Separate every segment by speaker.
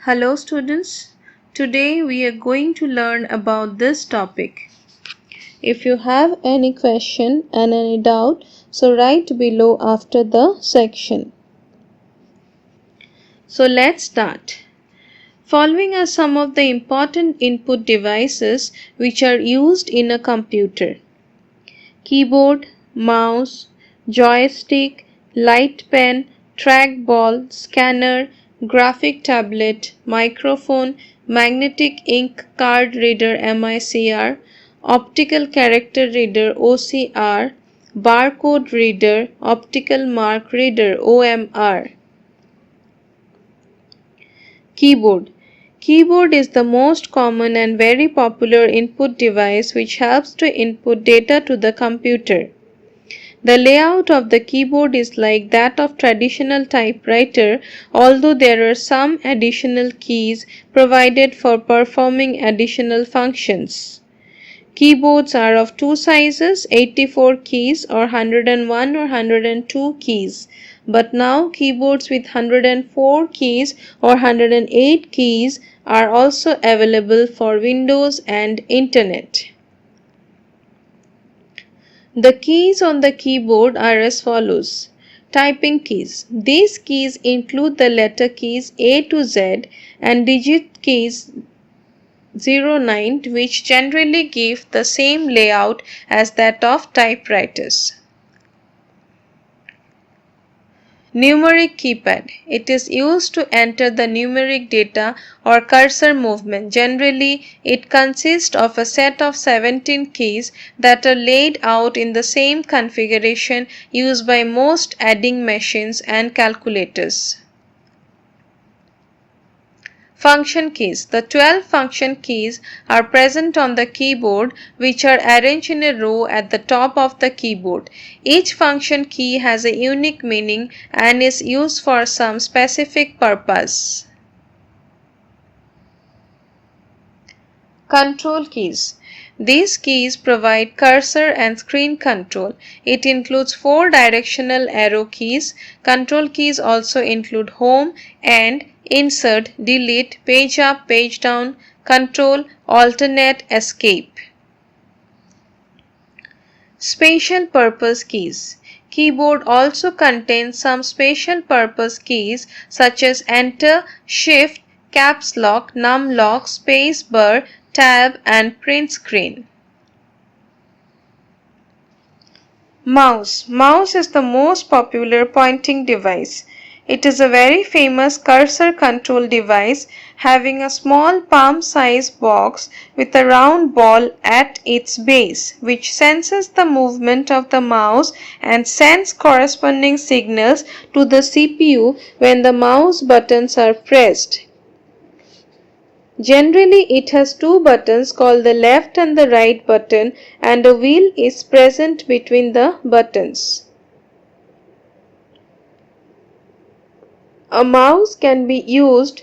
Speaker 1: Hello students, today we are going to learn about this topic. If you have any question and any doubt, so write below after the section. So let's start. Following are some of the important input devices which are used in a computer: keyboard, mouse, joystick, light pen, trackball, scanner, graphic tablet, microphone, magnetic ink card reader (MICR), optical character reader (OCR), barcode reader, optical mark reader (OMR). Keyboard. Keyboard is the most common and very popular input device which helps to input data to the computer. The layout of the keyboard is like that of traditional typewriter, although there are some additional keys provided for performing additional functions. Keyboards are of two sizes, 84 keys or 101 or 102 keys. But now keyboards with 104 keys or 108 keys are also available for Windows and Internet. The keys on the keyboard are as follows. Typing keys. These keys include the letter keys A to Z and digit keys 09, which generally give the same layout as that of typewriters. Numeric keypad. It is used to enter the numeric data or cursor movement. Generally, it consists of a set of 17 keys that are laid out in the same configuration used by most adding machines and calculators. Function keys. The 12 function keys are present on the keyboard, which are arranged in a row at the top of the keyboard. Each function key has a unique meaning and is used for some specific purpose. Control keys. These keys provide cursor and screen control. It includes 4 directional arrow keys. Control keys also include home and insert, delete, page up, page down, control, alternate, escape. Special purpose keys. Keyboard also contains some special purpose keys such as enter, shift, caps lock, num lock, space bar, tab and print screen. Mouse. Mouse is the most popular pointing device. It is a very famous cursor control device having a small palm-sized box with a round ball at its base, which senses the movement of the mouse and sends corresponding signals to the CPU when the mouse buttons are pressed. Generally, it has two buttons called the left and the right button, and a wheel is present between the buttons. A mouse can be used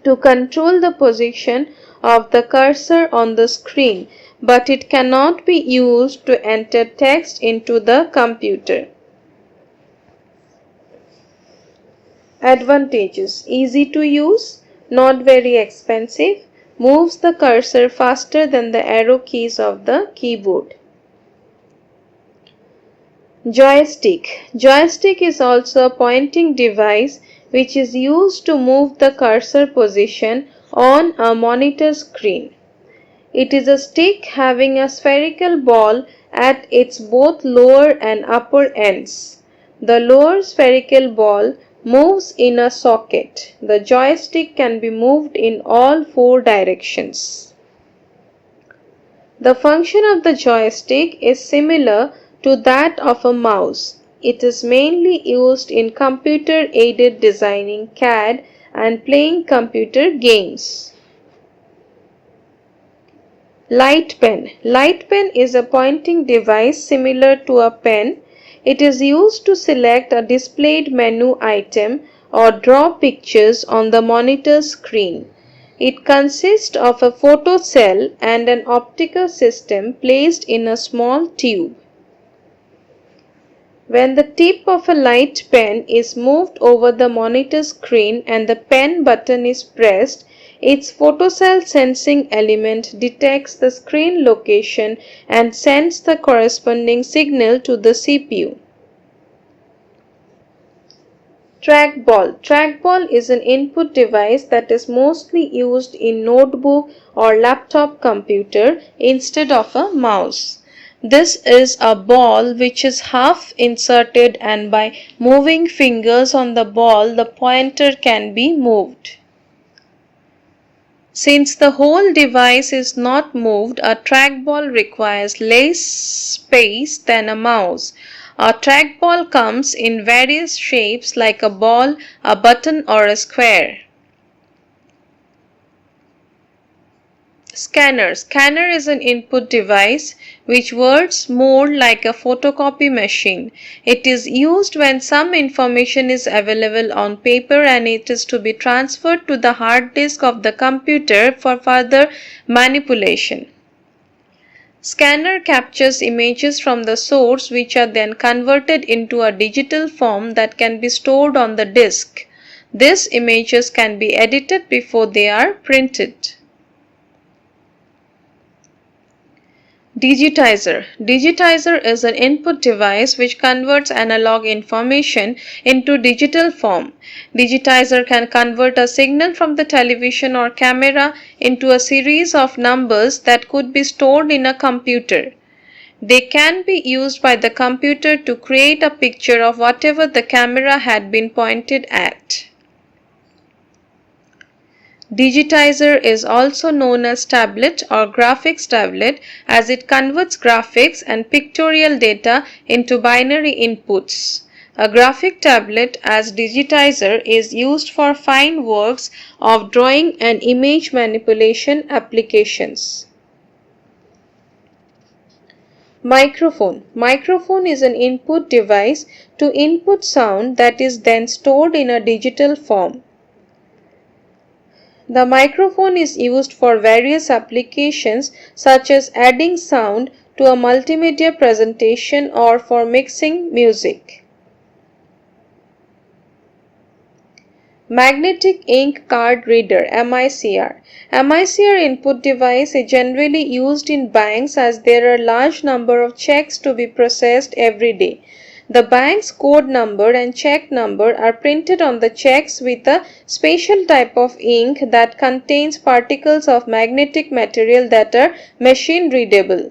Speaker 1: to control the position of the cursor on the screen, but it cannot be used to enter text into the computer. Advantages: easy to use, not very expensive, moves the cursor faster than the arrow keys of the keyboard. Joystick. Joystick is also a pointing device which is used to move the cursor position on a monitor screen. It is a stick having a spherical ball at its both lower and upper ends. The lower spherical ball moves in a socket. The joystick can be moved in all 4 directions. The function of the joystick is similar to that of a mouse. It is mainly used in computer-aided designing (CAD) and playing computer games. Light pen. Light pen is a pointing device similar to a pen. It is used to select a displayed menu item or draw pictures on the monitor screen. It consists of a photocell and an optical system placed in a small tube. When the tip of a light pen is moved over the monitor screen and the pen button is pressed, its photocell sensing element detects the screen location and sends the corresponding signal to the CPU. Trackball. Trackball is an input device that is mostly used in notebook or laptop computer instead of a mouse. This is a ball which is half inserted, and by moving fingers on the ball, the pointer can be moved. Since the whole device is not moved, a trackball requires less space than a mouse. A trackball comes in various shapes like a ball, a button, or a square. Scanner. Scanner is an input device which works more like a photocopy machine. It is used when some information is available on paper and it is to be transferred to the hard disk of the computer for further manipulation. Scanner captures images from the source which are then converted into a digital form that can be stored on the disk. These images can be edited before they are printed. Digitizer. Digitizer is an input device which converts analog information into digital form. Digitizer can convert a signal from the television or camera into a series of numbers that could be stored in a computer. They can be used by the computer to create a picture of whatever the camera had been pointed at. Digitizer is also known as tablet or graphics tablet, as it converts graphics and pictorial data into binary inputs. A graphic tablet as digitizer is used for fine works of drawing and image manipulation applications. Microphone. Microphone is an input device to input sound that is then stored in a digital form. The microphone is used for various applications such as adding sound to a multimedia presentation or for mixing music. Magnetic Ink Card Reader (MICR). MICR input device is generally used in banks as there are large number of checks to be processed every day. The bank's code number and check number are printed on the checks with a special type of ink that contains particles of magnetic material that are machine readable.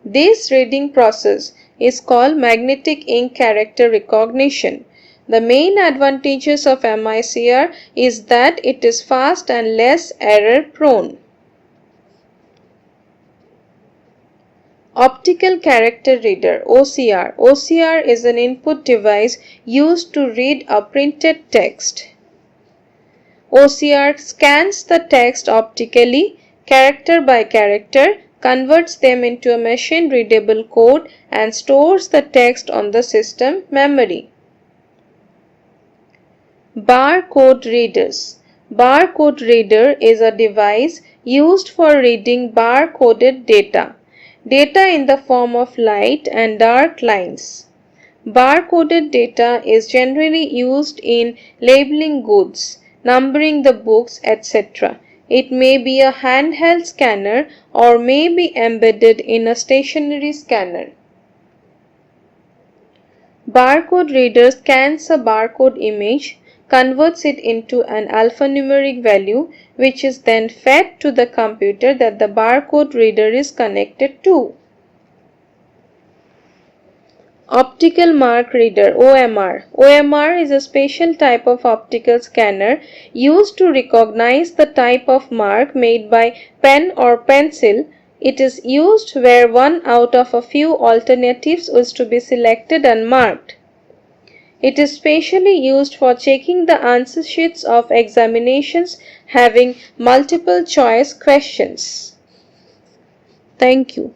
Speaker 1: This reading process is called magnetic ink character recognition. The main advantages of MICR is that it is fast and less error prone. Optical Character Reader (OCR). OCR is an input device used to read a printed text. OCR scans the text optically, character by character, converts them into a machine-readable code, and stores the text on the system memory. Barcode Readers. Barcode reader is a device used for reading bar-coded data. Data in the form of light and dark lines. Bar-coded data is generally used in labeling goods, numbering the books, etc. It may be a handheld scanner or may be embedded in a stationary scanner. Barcode reader scans a barcode image, converts it into an alphanumeric value, which is then fed to the computer that the barcode reader is connected to. Optical Mark Reader (OMR). OMR is a special type of optical scanner used to recognize the type of mark made by pen or pencil. It is used where one out of a few alternatives is to be selected and marked. It is specially used for checking the answer sheets of examinations having multiple choice questions. Thank you.